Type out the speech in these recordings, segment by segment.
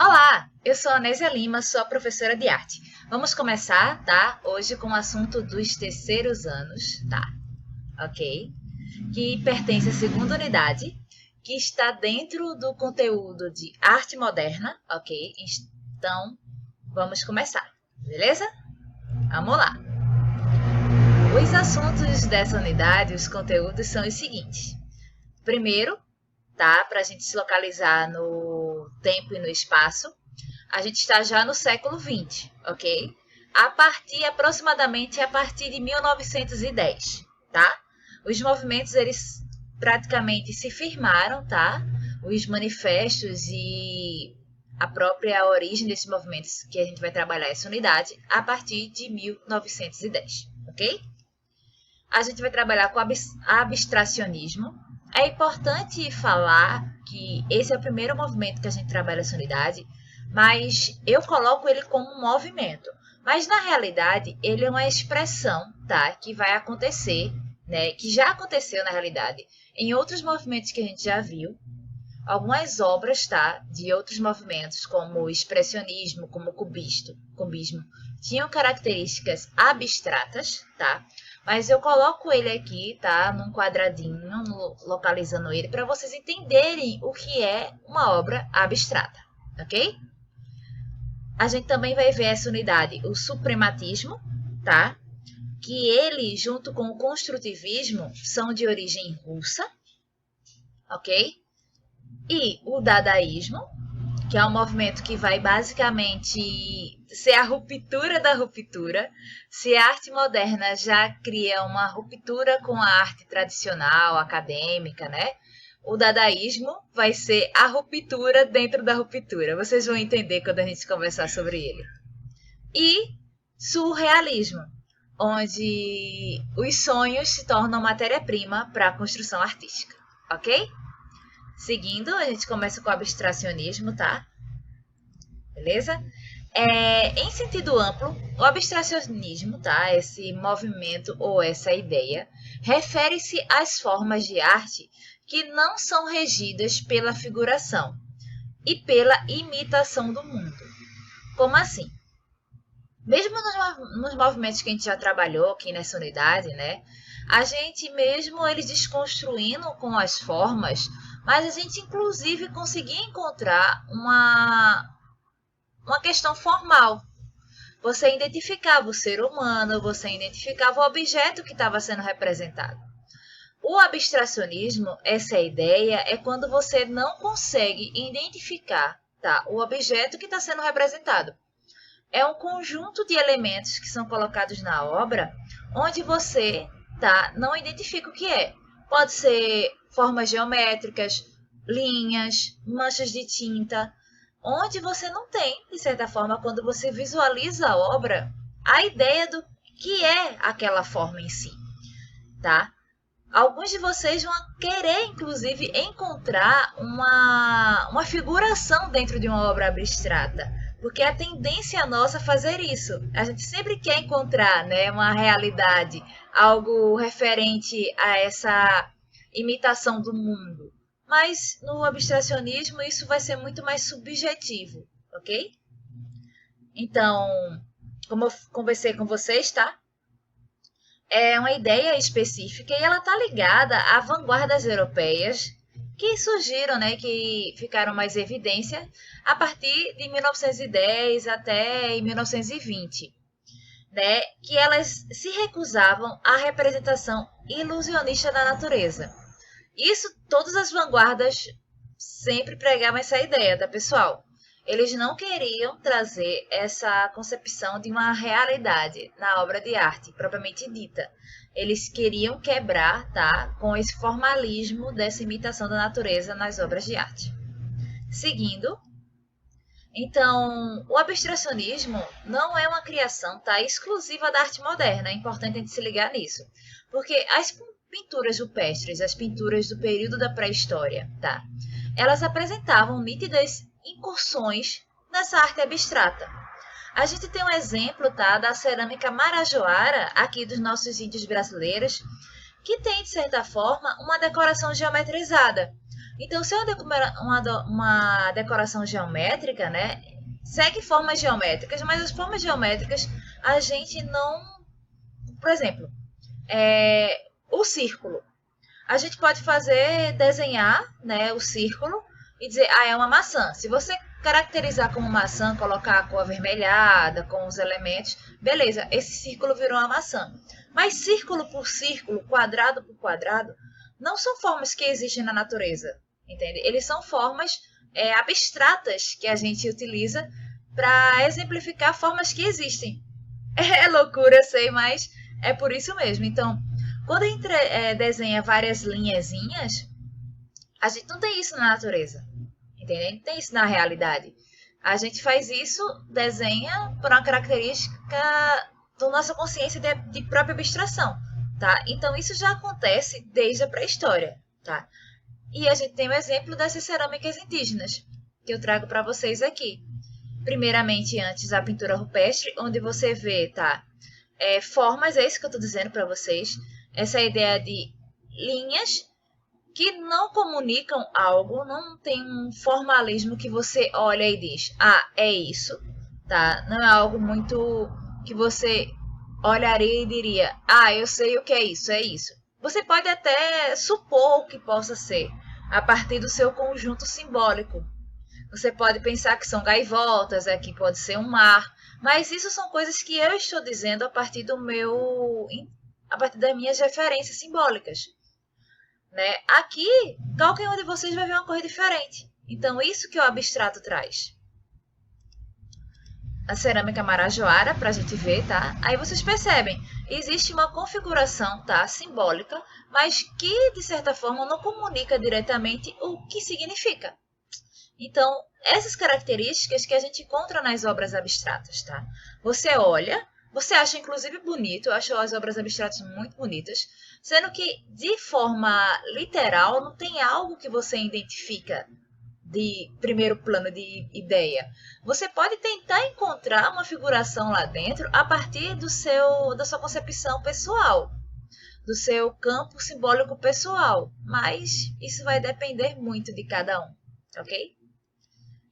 Olá, eu sou a Anésia Lima, sou a professora de arte. Vamos começar, tá? Hoje com o assunto dos terceiros anos, tá? Ok? Que pertence à segunda unidade, que está dentro do conteúdo de arte moderna, ok? Então, vamos começar, beleza? Vamos lá. Os assuntos dessa unidade, os conteúdos são os seguintes. Primeiro, tá? Para a gente se localizar no tempo e no espaço. A gente está já no século XX, ok? Aproximadamente a partir de 1910, tá? Os movimentos, eles praticamente se firmaram, tá? Os manifestos e a própria origem desses movimentos que a gente vai trabalhar essa unidade a partir de 1910, ok? A gente vai trabalhar com abstracionismo. É importante falar que esse é o primeiro movimento que a gente trabalha essa unidade, mas eu coloco ele como um movimento. Mas na realidade, ele é uma expressão, tá? Que vai acontecer, né? Que já aconteceu na realidade em outros movimentos que a gente já viu. Algumas obras, tá? De outros movimentos, como o expressionismo, como o cubismo, tinham características abstratas, tá? Mas eu coloco ele aqui, tá? Num quadradinho, localizando ele, para vocês entenderem o que é uma obra abstrata, ok? A gente também vai ver essa unidade, o suprematismo, tá? Que ele, junto com o construtivismo, são de origem russa, ok? E o dadaísmo, que é um movimento que vai basicamente ser a ruptura da ruptura. Se a arte moderna já cria uma ruptura com a arte tradicional, acadêmica, né? O dadaísmo vai ser a ruptura dentro da ruptura. Vocês vão entender quando a gente conversar sobre ele. E surrealismo, onde os sonhos se tornam matéria-prima para a construção artística, ok? Seguindo, a gente começa com o abstracionismo, tá? Beleza? Em sentido amplo, o abstracionismo, tá? Esse movimento ou essa ideia, refere-se às formas de arte que não são regidas pela figuração e pela imitação do mundo. Como assim? Mesmo nos movimentos que a gente já trabalhou aqui nessa unidade, né? A gente mesmo eles desconstruindo com as formas, mas a gente inclusive conseguia encontrar uma questão formal. Você identificava o ser humano, você identificava o objeto que estava sendo representado. O abstracionismo, essa ideia, é quando você não consegue identificar, tá, o objeto que está sendo representado. É um conjunto de elementos que são colocados na obra, onde você, tá, não identifica o que é. Pode ser formas geométricas, linhas, manchas de tinta, onde você não tem, de certa forma, quando você visualiza a obra, a ideia do que é aquela forma em si, tá? Alguns de vocês vão querer, inclusive, encontrar uma figuração dentro de uma obra abstrata, porque a tendência nossa é fazer isso. A gente sempre quer encontrar, né, uma realidade, algo referente a essa imitação do mundo. Mas no abstracionismo isso vai ser muito mais subjetivo, ok? Então, como eu conversei com vocês, tá? É uma ideia específica e ela está ligada a vanguardas europeias que surgiram, né, que ficaram mais em evidência a partir de 1910 até 1920, né, que elas se recusavam à representação ilusionista da natureza. Isso, todas as vanguardas sempre pregavam essa ideia, tá, pessoal? Eles não queriam trazer essa concepção de uma realidade na obra de arte, propriamente dita. Eles queriam quebrar, tá, com esse formalismo dessa imitação da natureza nas obras de arte. Seguindo, então, o abstracionismo não é uma criação, tá, exclusiva da arte moderna, é importante a gente se ligar nisso. Porque as pinturas rupestres, as pinturas do período da pré-história, tá, elas apresentavam nítidas incursões nessa arte abstrata. A gente tem um exemplo, tá, da cerâmica marajoara, aqui dos nossos índios brasileiros, que tem, de certa forma, uma decoração geometrizada. Então, se é uma decoração geométrica, né, segue formas geométricas, mas as formas geométricas a gente não... Por exemplo, o círculo. A gente pode desenhar, né, o círculo e dizer, é uma maçã. Se você caracterizar como maçã, colocar a cor avermelhada com os elementos, beleza, esse círculo virou uma maçã. Mas círculo por círculo, quadrado por quadrado, não são formas que existem na natureza, entende? Eles são formas abstratas que a gente utiliza para exemplificar formas que existem. É loucura, eu sei, mas é por isso mesmo. Então, quando a gente desenha várias linhazinhas, a gente não tem isso na natureza, entende? Não tem isso na realidade. A gente faz isso, desenha por uma característica da nossa consciência de própria abstração, tá? Então, isso já acontece desde a pré-história, tá? E a gente tem o exemplo dessas cerâmicas indígenas, que eu trago para vocês aqui. Primeiramente, antes, a pintura rupestre, onde você vê, tá? Formas, é isso que eu estou dizendo para vocês. Essa ideia de linhas que não comunicam algo, não tem um formalismo que você olha e diz, é isso, tá? Não é algo muito que você olharia e diria, eu sei o que é isso, é isso. Você pode até supor o que possa ser, a partir do seu conjunto simbólico. Você pode pensar que são gaivotas, que pode ser um mar, mas isso são coisas que eu estou dizendo a partir das minhas referências simbólicas. Né? Aqui, qualquer um de vocês vai ver uma coisa diferente. Então, isso que o abstrato traz. A cerâmica marajoara, para a gente ver, tá? Aí vocês percebem, existe uma configuração, tá? Simbólica, mas que, de certa forma, não comunica diretamente o que significa. Então, essas características que a gente encontra nas obras abstratas, tá? Você olha, você acha inclusive bonito, eu acho as obras abstratas muito bonitas, sendo que de forma literal não tem algo que você identifica de primeiro plano de ideia. Você pode tentar encontrar uma figuração lá dentro a partir da sua concepção pessoal, do seu campo simbólico pessoal, mas isso vai depender muito de cada um, ok?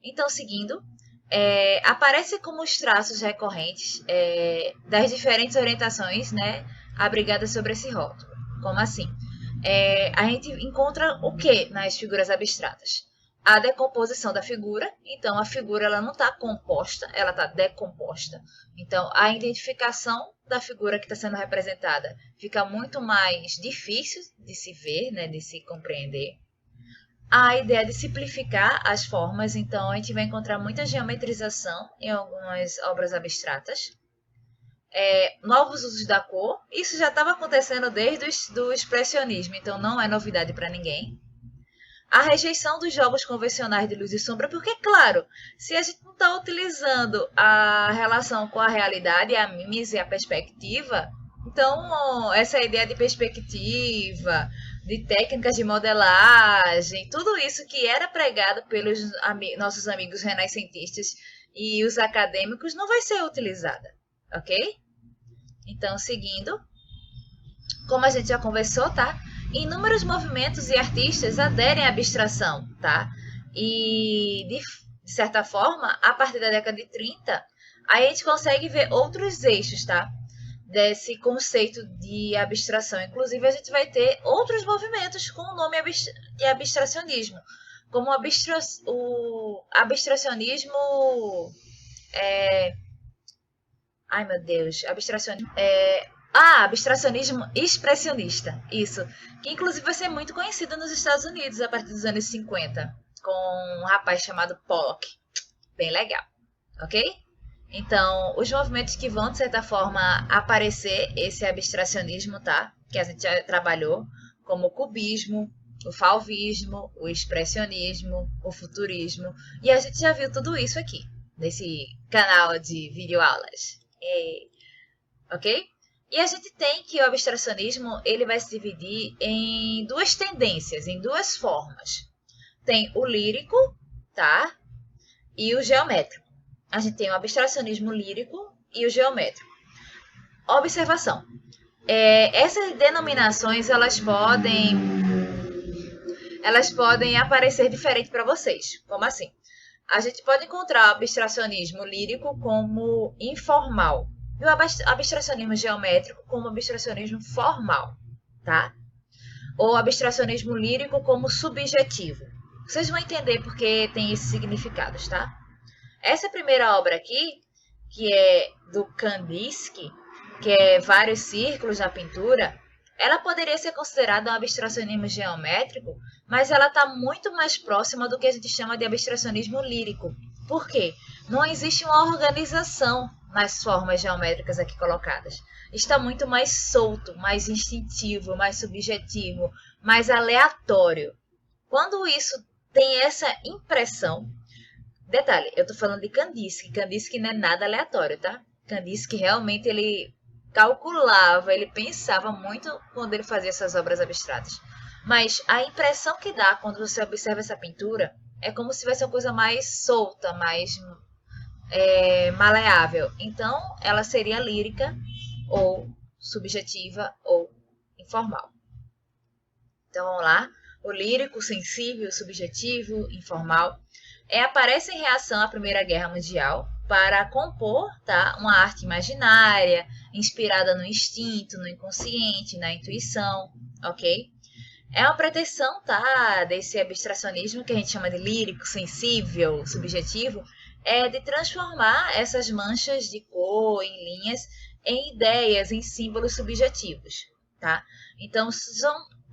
Então, seguindo, aparece como os traços recorrentes das diferentes orientações, né, abrigadas sobre esse rótulo. Como assim? A gente encontra o que nas figuras abstratas? A decomposição da figura. Então, a figura ela não está composta, ela está decomposta. Então, a identificação da figura que está sendo representada fica muito mais difícil de se ver, né, de se compreender. A ideia de simplificar as formas, então a gente vai encontrar muita geometrização em algumas obras abstratas. Novos usos da cor, isso já estava acontecendo desde o expressionismo, então não é novidade para ninguém. A rejeição dos jogos convencionais de luz e sombra, porque, claro, se a gente não está utilizando a relação com a realidade, a mimesis e a perspectiva, então essa ideia de perspectiva, de técnicas de modelagem, tudo isso que era pregado pelos nossos amigos renascentistas e os acadêmicos não vai ser utilizada, ok? Então, seguindo, como a gente já conversou, tá? Inúmeros movimentos e artistas aderem à abstração, tá? E, de certa forma, a partir da década de 30, a gente consegue ver outros eixos, tá? Desse conceito de abstração. Inclusive, a gente vai ter outros movimentos com o nome de abstracionismo, como o abstracionismo... Ai, meu Deus. Abstracionismo... abstracionismo expressionista. Isso. Que, inclusive, vai ser muito conhecido nos Estados Unidos a partir dos anos 50, com um rapaz chamado Pollock. Bem legal. Ok? Então, os movimentos que vão, de certa forma, aparecer esse abstracionismo, tá? Que a gente já trabalhou, como o cubismo, o fauvismo, o expressionismo, o futurismo. E a gente já viu tudo isso aqui, nesse canal de videoaulas. Ok? E a gente tem que o abstracionismo ele vai se dividir em duas tendências, em duas formas. Tem o lírico, tá? E o geométrico. A gente tem o abstracionismo lírico e o geométrico. Observação. Essas denominações, elas podem elas podem aparecer diferente para vocês. Como assim? A gente pode encontrar o abstracionismo lírico como informal e o abstracionismo geométrico como abstracionismo formal, tá? Ou abstracionismo lírico como subjetivo. Vocês vão entender porque tem esses significados, tá? Essa primeira obra aqui, que é do Kandinsky, que é vários círculos na pintura, ela poderia ser considerada um abstracionismo geométrico, mas ela está muito mais próxima do que a gente chama de abstracionismo lírico. Por quê? Não existe uma organização nas formas geométricas aqui colocadas. Está muito mais solto, mais instintivo, mais subjetivo, mais aleatório. Quando isso tem essa impressão, detalhe, eu estou falando de Kandinsky. Kandinsky não é nada aleatório, tá? Kandinsky realmente ele calculava, ele pensava muito quando ele fazia essas obras abstratas. Mas a impressão que dá quando você observa essa pintura é como se tivesse uma coisa mais solta, mais maleável. Então, ela seria lírica ou subjetiva ou informal. Então, vamos lá. O lírico, sensível, subjetivo, informal aparece em reação à Primeira Guerra Mundial para compor, tá, uma arte imaginária, inspirada no instinto, no inconsciente, na intuição, ok? É uma pretensão, tá, desse abstracionismo que a gente chama de lírico, sensível, subjetivo, de transformar essas manchas de cor em linhas em ideias, em símbolos subjetivos, tá? Então,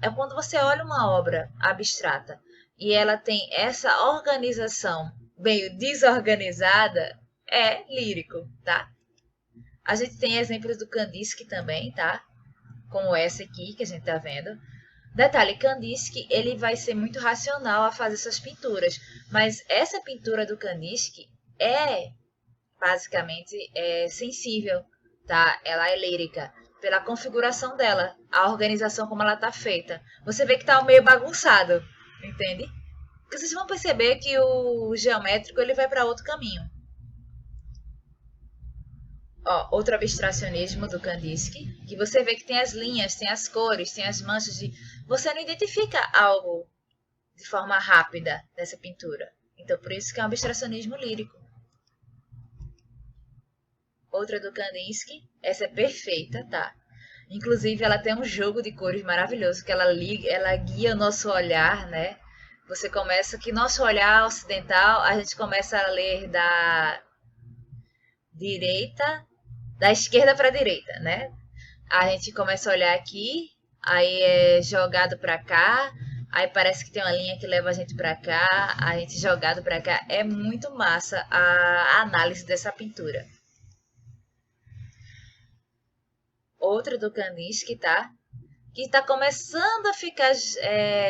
é quando você olha uma obra abstrata e ela tem essa organização meio desorganizada, é lírico, tá? A gente tem exemplos do Kandinsky também, tá? Como essa aqui que a gente tá vendo. Detalhe, Kandinsky, ele vai ser muito racional a fazer essas pinturas, mas essa pintura do Kandinsky basicamente, sensível, tá? Ela é lírica, pela configuração dela, a organização como ela tá feita. Você vê que tá meio bagunçado, entende? Porque vocês vão perceber que o geométrico ele vai para outro caminho. Ó, outro abstracionismo do Kandinsky, que você vê que tem as linhas, tem as cores, tem as manchas de... Você não identifica algo de forma rápida nessa pintura. Então, por isso que é um abstracionismo lírico. Outra do Kandinsky, essa é perfeita, tá? Inclusive, ela tem um jogo de cores maravilhoso, que ela guia o nosso olhar, né? Você começa que nosso olhar ocidental, a gente começa a ler da esquerda para a direita, né? A gente começa a olhar aqui, aí é jogado para cá, aí parece que tem uma linha que leva a gente para cá, a gente jogado para cá. É muito massa a análise dessa pintura. Outra do Kandinsky, tá? Que está começando a ficar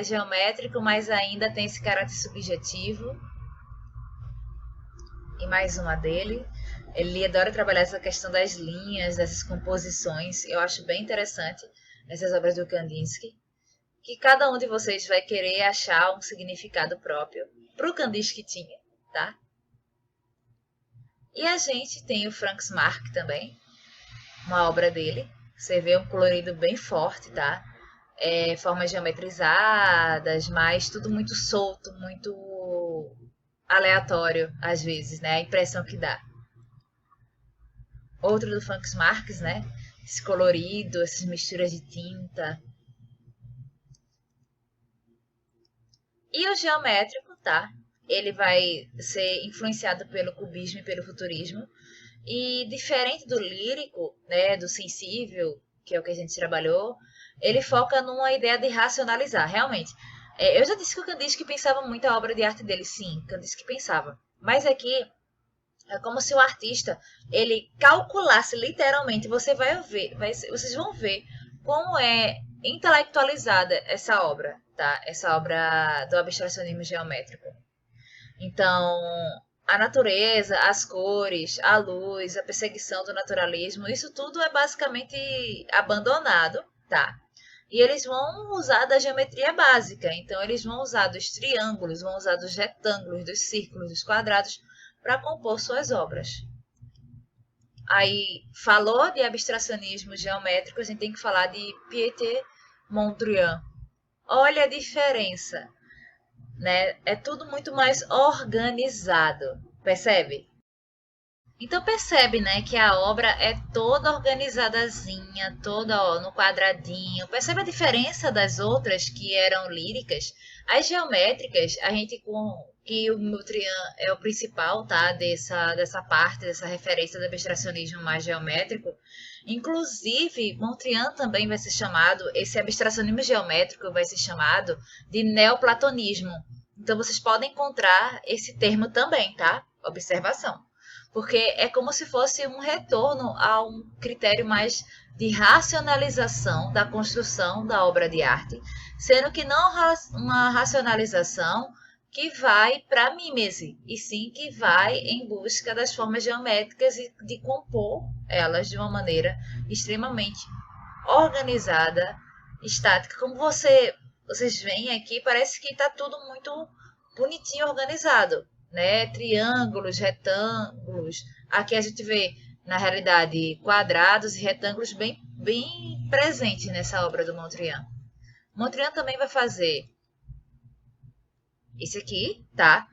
geométrico, mas ainda tem esse caráter subjetivo. E mais uma dele. Ele adora trabalhar essa questão das linhas, dessas composições. Eu acho bem interessante essas obras do Kandinsky. Que cada um de vocês vai querer achar um significado próprio. Para o Kandinsky tinha, tá? E a gente tem o Franz Marc também. Uma obra dele. Você vê um colorido bem forte, tá? Formas geometrizadas, mas tudo muito solto, muito aleatório, às vezes, né? A impressão que dá. Outro do Franz Marc, né? Esse colorido, essas misturas de tinta. E o geométrico, tá? Ele vai ser influenciado pelo cubismo e pelo futurismo. E diferente do lírico, né, do sensível, que é o que a gente trabalhou, ele foca numa ideia de racionalizar, realmente. Eu já disse que o Kandinsky pensava muito a obra de arte dele, sim, Kandinsky pensava. Mas aqui é como se o artista ele calculasse literalmente. Vocês vão ver como é intelectualizada essa obra, tá? Essa obra do abstracionismo geométrico. Então, a natureza, as cores, a luz, a perseguição do naturalismo, isso tudo é basicamente abandonado, tá? E eles vão usar da geometria básica, então eles vão usar dos triângulos, vão usar dos retângulos, dos círculos, dos quadrados para compor suas obras. Aí, falou de abstracionismo geométrico, a gente tem que falar de Pieter Mondrian. Olha a diferença. né? É tudo muito mais organizado, percebe? Então percebe, né, que a obra é toda organizadazinha, toda ó, no quadradinho. Percebe a diferença das outras que eram líricas? As geométricas, a gente com que o Mudrian é o principal, tá, dessa parte, dessa referência do abstracionismo mais geométrico. Inclusive, Mondrian também vai ser chamado, esse abstracionismo geométrico vai ser chamado de neoplatonismo. Então vocês podem encontrar esse termo também, tá? Observação, porque é como se fosse um retorno a um critério mais de racionalização da construção da obra de arte, sendo que não uma racionalização que vai para a mímese, e sim que vai em busca das formas geométricas e de compor elas de uma maneira extremamente organizada, estática. Como vocês veem aqui, parece que está tudo muito bonitinho organizado, né? Triângulos, retângulos. Aqui a gente vê, na realidade, quadrados e retângulos bem presentes nessa obra do Mondrian. Mondrian também vai fazer esse aqui, tá?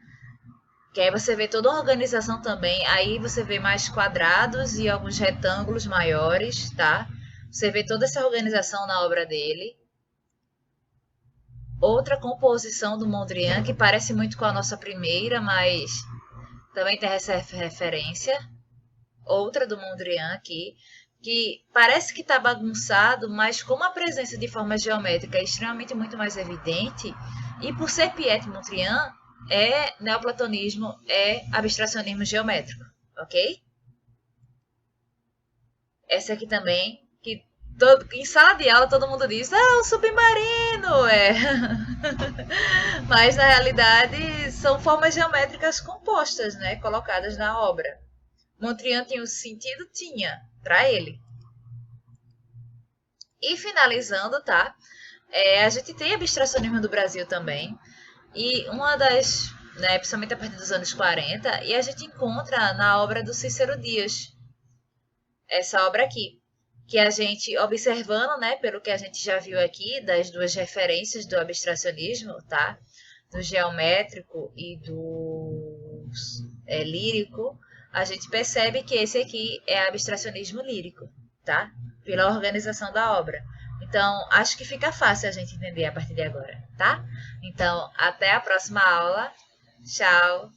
Que aí você vê toda a organização também. Aí você vê mais quadrados e alguns retângulos maiores, tá? Você vê toda essa organização na obra dele. Outra composição do Mondrian que parece muito com a nossa primeira, mas também tem essa referência. Outra do Mondrian aqui, que parece que está bagunçado, mas como a presença de formas geométricas é extremamente muito mais evidente, e por ser Piet Mondrian, é neoplatonismo, é abstracionismo geométrico, ok? Essa aqui também, que em sala de aula todo mundo diz, ah, o submarino, Mas na realidade são formas geométricas compostas, né, colocadas na obra. Mondrian tinha o sentido? Tinha, para ele. E finalizando, tá? A gente tem abstracionismo do Brasil também. E uma das, né, principalmente a partir dos anos 40, e a gente encontra na obra do Cícero Dias, essa obra aqui, que a gente, observando, né, pelo que a gente já viu aqui, das duas referências do abstracionismo, tá? Do geométrico e do lírico, a gente percebe que esse aqui é abstracionismo lírico, tá? Pela organização da obra. Então, acho que fica fácil a gente entender a partir de agora, tá? Então, até a próxima aula. Tchau!